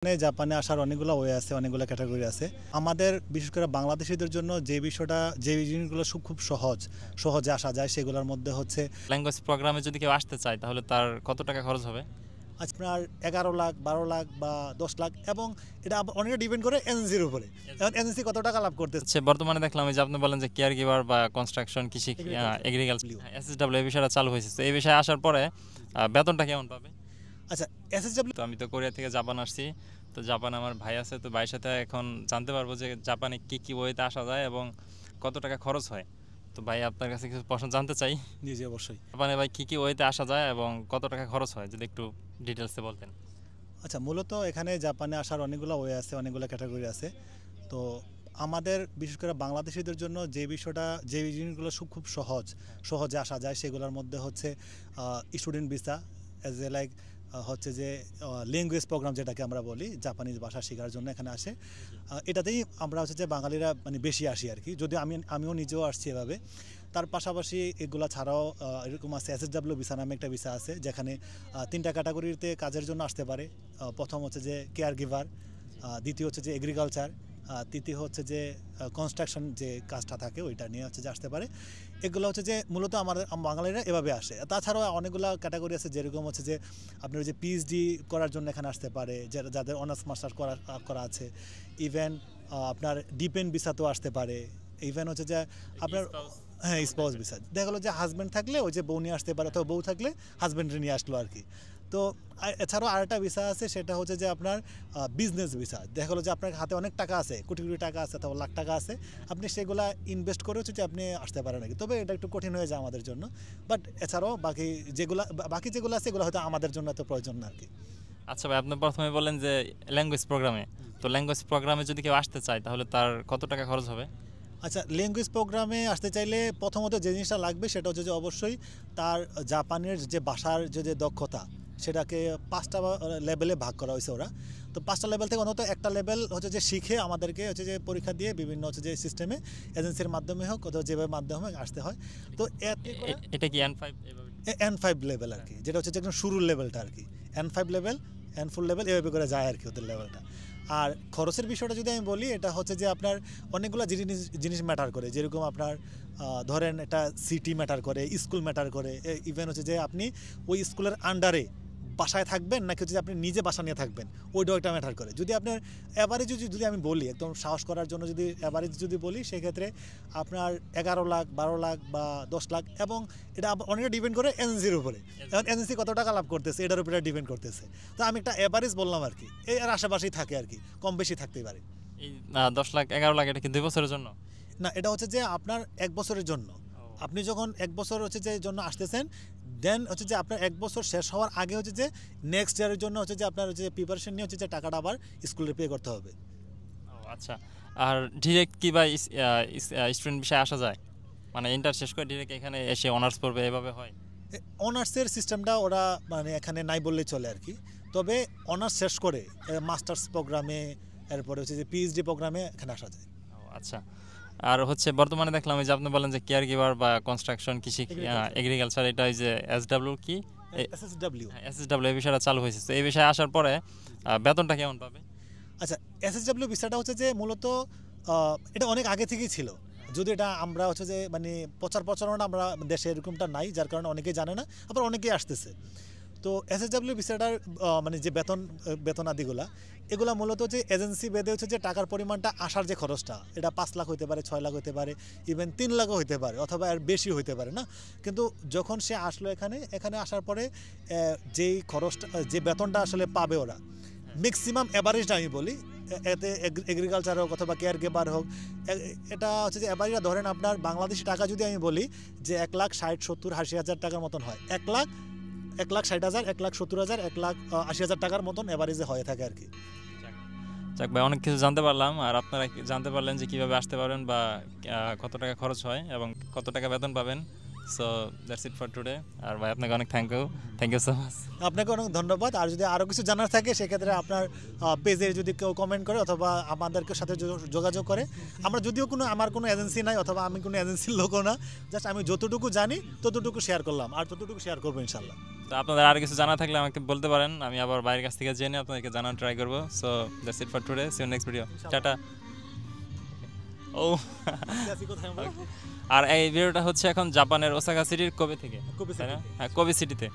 জাপানে আসার অনেকগুলো ওয়ে আছে, অনেকগুলো ক্যাটাগরি আছে। আমাদের বিশেষ করে বাংলাদেশিদের জন্য যে জিনিসগুলো খুব সহজে আসা যায় সেগুলোর মধ্যে হচ্ছে ল্যাঙ্গুয়েজ প্রোগ্রামে যদি কেউ আসতে চায় তাহলে তার কত টাকা খরচ হবে? আপনার 11 লাখ, 12 লাখ বা 10 লাখ, এবং এটা অনেকটা ডিপেন্ড করে এজেন্সির উপরে। এখন এজেন্সি কত টাকা লাভ করতেছে। বর্তমানে দেখলাম যে আপনি বলেন যে কেয়ার গিভার বা কনস্ট্রাকশন, কৃষি, এগ্রিকালচার, এসএসডব্লিউ এই বিষয়টা চালু হয়েছে। তো এই বিষয়ে আসার পরে বেতনটা কেমন পাবে? আচ্ছা, এসএসডব্লিউ তো আমি তো কোরিয়া থেকে জাপান আসছি। তো জাপান আমার ভাই আছে, তো ভাইয়ের সাথে এখন জানতে পারবো যে জাপানে কি ওয়েতে আসা যায় এবং কত টাকা খরচ হয়। তো ভাই আপনার কাছে কিছু প্রশ্ন জানতে চাই। জি জি অবশ্যই। জাপানে ভাই কি ওয়েতে আসা যায় এবং কত টাকা খরচ হয় যদি একটু ডিটেলসে বলতেন। আচ্ছা, মূলত এখানে জাপানে আসার অনেকগুলো ওয়ে আছে, অনেকগুলো ক্যাটাগরি আছে। তো আমাদের বিশেষ করে বাংলাদেশিদের জন্য যে জিনিসগুলো খুব সহজে আসা যায় সেগুলোর মধ্যে হচ্ছে student visa, as a like হচ্ছে যে ল্যাঙ্গুয়েজ প্রোগ্রাম যেটাকে আমরা বলি, জাপানিজ ভাষা শেখার জন্য এখানে আসে। এটাতেই আমরা হচ্ছে যে বাঙালিরা মানে বেশি আসি আর কি, যদি আমিও নিজেও আসছি এভাবে। তার পাশাপাশি এগুলো ছাড়াও এরকম আছে, এসএসডব্লিউ ভিসা নামে একটা ভিসা আছে, যেখানে 3টা ক্যাটাগরিতে কাজের জন্য আসতে পারে। প্রথম হচ্ছে যে কেয়ার গিভার, দ্বিতীয় হচ্ছে যে এগ্রিকালচার, তৃতীয় হচ্ছে যে কনস্ট্রাকশন যে কাজটা থাকে ওইটা নিয়ে হচ্ছে যে আসতে পারে। এগুলো হচ্ছে যে মূলত আমাদের বাঙালিরা এভাবে আসে। তাছাড়াও অনেকগুলো ক্যাটাগরি আছে, যেরকম হচ্ছে যে আপনার যে পিএইচডি করার জন্য এখানে আসতে পারে, যাদের অনার্স মাস্টার্স করা আছে। ইভেন আপনার ডিপেন্ড ভিসাতেও আসতে পারে। ইভেন হচ্ছে যে আপনার স্পাউস ভিসা, দেখা গেলো যে হাজব্যান্ড থাকলে ওই যে বউ নিয়ে আসতে পারে, অথবা বউ থাকলে হাজব্যান্ডে নিয়ে আসলো আর কি। তো এছাড়াও আরেকটা ভিসা আছে, সেটা হচ্ছে যে আপনার বিজনেস ভিসা। দেখা গেলো যে আপনার হাতে অনেক টাকা আছে, কোটি কোটি টাকা আছে অথবা লাখ টাকা আছে, আপনি সেগুলা ইনভেস্ট করে হচ্ছে যে আপনি আসতে পারেন আর কি। তবে এটা একটু কঠিন হয়ে যায় আমাদের জন্য, বাট এছাড়াও বাকি যেগুলো আছে এগুলো হয়তো আমাদের জন্য এত প্রয়োজন না আর কি। আচ্ছা ভাই, আপনি প্রথমে বলেন যে ল্যাঙ্গুয়েজ প্রোগ্রামে, তো ল্যাঙ্গুয়েজ প্রোগ্রামে যদি কেউ আসতে চায় তাহলে তার কত টাকা খরচ হবে? আচ্ছা, ল্যাঙ্গুয়েজ প্রোগ্রামে আসতে চাইলে প্রথমত যে জিনিসটা লাগবে সেটা হচ্ছে যে অবশ্যই তার জাপানের যে ভাষার যে দক্ষতা, সেটাকে 5টা লেভেলে ভাগ করা হয়েছে ওরা। তো 5টা লেভেল থেকে অন্তত একটা লেভেল হচ্ছে যে শিখে আমাদেরকে হচ্ছে যে পরীক্ষা দিয়ে বিভিন্ন হচ্ছে যে সিস্টেমে, এজেন্সির মাধ্যমে হোক অথবা যেভাবে মাধ্যমে আসতে হয়। তো এটা কি N5 এভাবে? N5 লেভেল আর কি, যেটা হচ্ছে যে একদম শুরুর লেভেলটা আর কি। N5 লেভেল, N4 লেভেল এভাবে করে যায় আর কি ওদের লেভেলটা। আর খরচের বিষয়টা যদি আমি বলি, এটা হচ্ছে যে আপনার অনেকগুলো জিনিস ম্যাটার করে। যেরকম আপনার ধরেন এটা সিটি ম্যাটার করে, স্কুল ম্যাটার করে, ইভেন হচ্ছে যে আপনি ওই স্কুলের আন্ডারে বাসায় থাকবেন নাকি হচ্ছে যে আপনি নিজে বাসা নিয়ে থাকবেন, ওইটা ম্যাটার করে। যদি আপনার অ্যাভারেজ যদি আমি বলি, একদম সাহস করার জন্য যদি অ্যাভারেজ যদি বলি, সেক্ষেত্রে আপনার 11 লাখ, 12 লাখ বা 10 লাখ, এবং এটা অনেকটা ডিপেন্ড করে এজেন্সির উপরে। এখন এজেন্সি কত টাকা লাভ করতেছে এটার উপরে ডিপেন্ড করতেছে। তো আমি একটা অ্যাভারেজ বললাম আর কি, এর আশেপাশেই থাকে আর কি, কম বেশি থাকতেই পারে। এই 10 লাখ 11 লাখ এটা কি 2 বছরের জন্য? না, এটা হচ্ছে যে আপনার 1 বছরের জন্য। আপনি যখন 1 বছর হচ্ছে যে জন্য আসতেছেন, দেন হচ্ছে যে আপনার 1 বছর শেষ হওয়ার আগে হচ্ছে যে নেক্সট ইয়ারের জন্য হচ্ছে যে আপনার হচ্ছে প্রিপারেশন নিয়ে হচ্ছে যে টাকাটা আবার স্কুলে পে করতে হবে। আচ্ছা, আর ডিরেক্ট কি বা স্টুডেন্ট বিষয়ে আসা যায়? মানে ইন্টার শেষ করে ডিরেক্ট এখানে এসে অনার্স পড়বে, এভাবে হয়? অনার্সের সিস্টেমটা ওরা মানে এখানে নাই বললেই চলে আর কি। তবে অনার্স শেষ করে মাস্টার্স প্রোগ্রামে, এরপরে হচ্ছে যে পিএইচডি প্রোগ্রামে এখানে আসা যায়। আচ্ছা, আর হচ্ছে বর্তমানে দেখলাম যে আপনি বলেন যে কেয়ার গিভার বা কনস্ট্রাকশন, কৃষি, এগ্রিকালচার, এটা ওই যে এসডব্লিউ কি এসএসডব্লিউ এই বিষয়টা চালু হয়েছে। তো এই বিষয়ে আসার পরে বেতনটা কেমন পাবে? আচ্ছা, এসএসডব্লিউ ভিসাটা হচ্ছে যে মূলত এটা অনেক আগে থেকেই ছিল, যদি এটা আমরা হচ্ছে যে মানে প্রচারণা আমরা দেশে এরকমটা নাই, যার কারণে অনেকেই জানে না, আবার অনেকেই আসতেছে। তো এসএসডব্লিউ ভিসাটার মানে যে বেতন আদিগুলা, এগুলা মূলত যে এজেন্সি বেঁধে হচ্ছে যে টাকার পরিমাণটা, আসার যে খরচটা, এটা 5 লাখ হতে পারে, 6 লাখ হতে পারে, ইভেন 3 লাখও হতে পারে, অথবা আর বেশি হতে পারে না। কিন্তু যখন সে আসলো এখানে আসার পরে যেই খরচটা, যে বেতনটা আসলে পাবে ওরা, ম্যাক্সিমাম অ্যাভারেজটা আমি বলি, এতে এগ্রিকালচার হোক অথবা কেয়ার গিভার হোক, এটা হচ্ছে যে অ্যাভারেজটা ধরেন আপনার বাংলাদেশি টাকা যদি আমি বলি যে 1,60,70,80,000 টাকার মতন হয়। 1,60,000, 1,70,000, 1,80,000 টাকার মতন অ্যাভারেজে হয়ে থাকে আর কি। যাক ভাই, অনেক কিছু জানতে পারলাম। আর আপনারা জানতে পারলেন যে কিভাবে আসতে পারেন বা কত টাকা খরচ হয় এবং কত টাকা বেতন পাবেন। So that's it for today. আর ভাই আপনাকে অনেক থ্যাংক ইউ সো মাচ। আপনাকে অনেক ধন্যবাদ। আর যদি আরও কিছু জানার থাকে সেক্ষেত্রে আপনার পেজে যদি কেউ কমেন্ট করে অথবা আমাদেরকে সাথে যোগাযোগ করে। আমরা যদিও আমার কোনো এজেন্সি নাই অথবা আমি কোনো এজেন্সির লোকও না, জাস্ট আমি যতটুকু জানি ততটুকু শেয়ার করলাম, আর ততটুকু শেয়ার করবো ইনশাল্লাহ। তো আপনাদের আর কিছু জানা থাকলে আমাকে বলতে পারেন, আমি আবার বাইরের কাছ থেকে জেনে আপনাদেরকে জানার ট্রাই করবো। So that's it for today, see you next video, tata. ও আর এই ভিডিওটা হচ্ছে এখন জাপানের ওসাকা সিটির কোবে থেকে, কোবে তাই না? city। হ্যাঁ, কোবে সিটিতে।